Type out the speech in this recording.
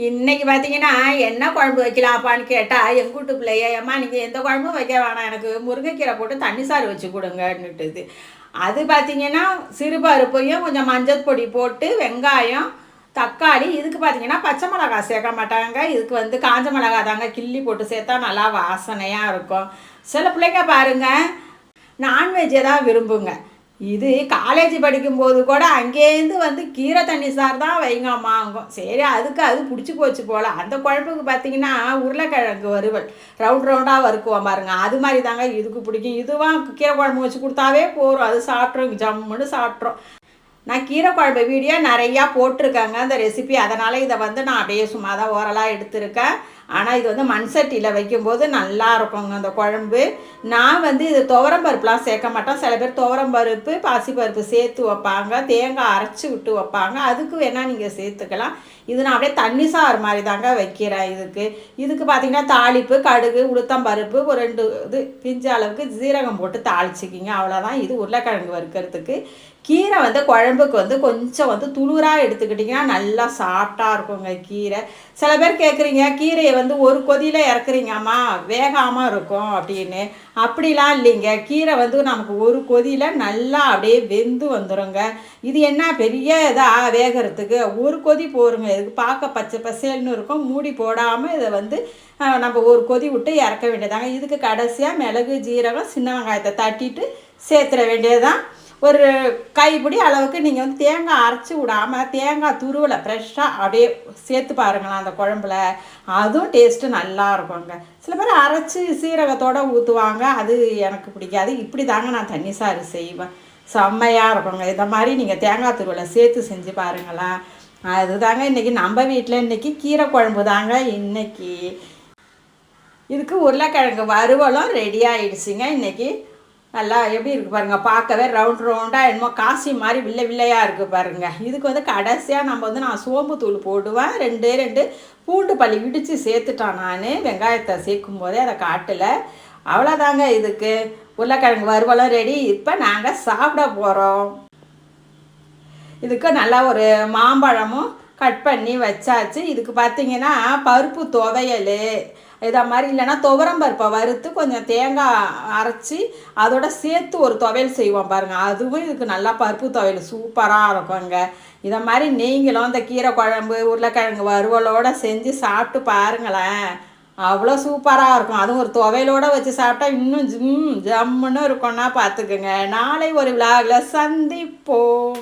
இன்னைக்கு பார்த்தீங்கன்னா என்ன குழம்பு வைக்கலாப்பான்னு கேட்டால் எங்கள் வீட்டு பிள்ளைய ஏம்மா நீங்கள் எந்த குழம்பும் வைக்க வேணாம் எனக்கு முருங்கைக்கீரை போட்டு தண்ணி சாறு வச்சு கொடுங்கன்னுட்டுது. அது பார்த்தீங்கன்னா சிறுபருப்பையும் கொஞ்சம் மஞ்சள் பொடி போட்டு வெங்காயம் தக்காளி இதுக்கு பார்த்தீங்கன்னா பச்சை மிளகாய் சேர்க்க மாட்டாங்க. இதுக்கு காஞ்ச மிளகாய் தாங்க கிள்ளி போட்டு சேர்த்தா நல்லா வாசனையாக இருக்கும். சில பிள்ளைங்க பாருங்கள் நான்வெஜ்ஜை தான் விரும்புங்க. இது காலேஜ் படிக்கும்போது கூட அங்கேருந்து கீரை தண்ணி சார் தான் வைங்கம்மாங்கும். சரி அதுக்கு அது பிடிச்சி போச்சு போல். அந்த குழம்புக்கு பார்த்தீங்கன்னா உருளைக்கிழங்கு வறுவல் ரவுண்ட் ரவுண்டாக வறுக்குவோம் பாருங்க, அது மாதிரி தாங்க இதுக்கு பிடிக்கும். இதுவாக கீரை குழம்பு வச்சு கொடுத்தாவே போகிறோம், அது சாப்பிட்றோம், ஜம்முன்னு சாப்பிட்றோம். நான் கீரை குழம்பு வீடியோ நிறையா போட்டிருக்கேங்க அந்த ரெசிபி, அதனால் இதை நான் அப்படியே சும்மா தான் ஓரலாக எடுத்திருக்கேன். ஆனால் இது மண் சட்டியில் வைக்கும்போது நல்லா இருக்குங்க அந்த குழம்பு. நான் இது துவரம்பருப்புலாம் சேர்க்க மாட்டோம். சில பேர் துவரம்பருப்பு பாசிப்பருப்பு சேர்த்து வைப்பாங்க, தேங்காய் அரைச்சி விட்டு வைப்பாங்க, அதுக்கு வேணால் நீங்கள் சேர்த்துக்கலாம். இது நான் அப்படியே தண்ணி சாறு மாதிரி தாங்க வைக்கிறேன். இதுக்கு பார்த்திங்கன்னா தாளிப்பு கடுகு உளுத்தம்பருப்பு ஒரு 2 இது பிஞ்ச அளவுக்கு ஜீரகம் போட்டு தாளிச்சிக்கிங்க, அவ்வளோதான். இது உருளைக்கிழங்கு வறுக்கிறதுக்கு. கீரை குழம்புக்கு கொஞ்சம் துளுராக எடுத்துக்கிட்டிங்கன்னா நல்லா சாஃப்டாக இருக்குங்க கீரை. சில பேர் கேட்குறீங்க கீரையை ஒரு கொதியில் இறக்குறீங்கம்மா வேகாமல் இருக்கும் அப்படின்னு. அப்படிலாம் இல்லைங்க, கீரை நமக்கு ஒரு கொதியில் நல்லா அப்படியே வெந்து வந்துடுங்க. இது என்ன பெரிய இதாக வேகிறதுக்கு ஒரு கொதி போருங்க. இதுக்கு பார்க்க பச்சை பசேல்னு இருக்கும். மூடி போடாமல் இதை நம்ம ஒரு கொதி விட்டு இறக்க வேண்டியதாங்க. இதுக்கு கடைசியாக மிளகு ஜீரகம் சின்ன வெங்காயத்தை தட்டிட்டு சேர்த்துட வேண்டியதுதான். ஒரு கைப்பிடி அளவுக்கு நீங்கள் தேங்காய் அரைச்சி விடாமல் தேங்காய் துருவலை ஃப்ரெஷ்ஷாக அப்படியே சேர்த்து பாருங்களேன் அந்த குழம்புல, அதுவும் டேஸ்ட்டு நல்லா இருக்குங்க. சில பேர் அரைச்சி சீரகத்தோடு ஊற்றுவாங்க, அது எனக்கு பிடிக்காது. இப்படி தாங்க நான் தண்ணி சாறு செய்வேன், செம்மையாக இருக்குங்க. இந்த மாதிரி நீங்கள் தேங்காய் துருவலை சேர்த்து செஞ்சு பாருங்களேன். அது தாங்க இன்றைக்கி நம்ம வீட்டில் இன்றைக்கி கீரை குழம்பு தாங்க இன்றைக்கி. இதுக்கு உருளைக்கிழங்கு வறுவலும் ரெடி ஆகிடுச்சிங்க. இன்றைக்கி நல்லா எப்படி இருக்குது பாருங்கள், பார்க்கவே ரவுண்ட் ரவுண்டாக என்னமோ காசி மாதிரி வில்லையாக இருக்குது பாருங்கள். இதுக்கு கடைசியாக நம்ம நான் சோம்பு தூள் போடுவேன். 2 பூண்டு பள்ளி இடித்து சேர்த்துட்டான் நான் வெங்காயத்தை சேர்க்கும் போதே, அதை காட்டல. அவ்வளோதாங்க இதுக்கு உருளைக்கிழங்கு வறுவலும் ரெடி. இப்போ நாங்கள் சாப்பிட போகிறோம். இதுக்கு நல்லா ஒரு மாம்பழமும் கட் பண்ணி வச்சாச்சு. இதுக்கு பார்த்திங்கன்னா பருப்பு துவையல் இதை மாதிரி, இல்லைன்னா துவரம்பருப்பை வறுத்து கொஞ்சம் தேங்காய் அரைச்சி அதோட சேர்த்து ஒரு துவையல் செய்வோம் பாருங்கள், அதுவும் இதுக்கு நல்லா பருப்பு துவையல் சூப்பராக இருக்குங்க. இதை மாதிரி நீங்களும் இந்த கீரை குழம்பு உருளைக்கிழங்கு வறுவலோடு செஞ்சு சாப்பிட்டு பாருங்களேன், அவ்வளோ சூப்பராக இருக்கும். அதுவும் ஒரு துவையலோடு வச்சு சாப்பிட்டா இன்னும் ஜம்முன்னு இருக்கும்னா பார்த்துக்குங்க. நாளை ஒரு விழாவில் சந்திப்போம்.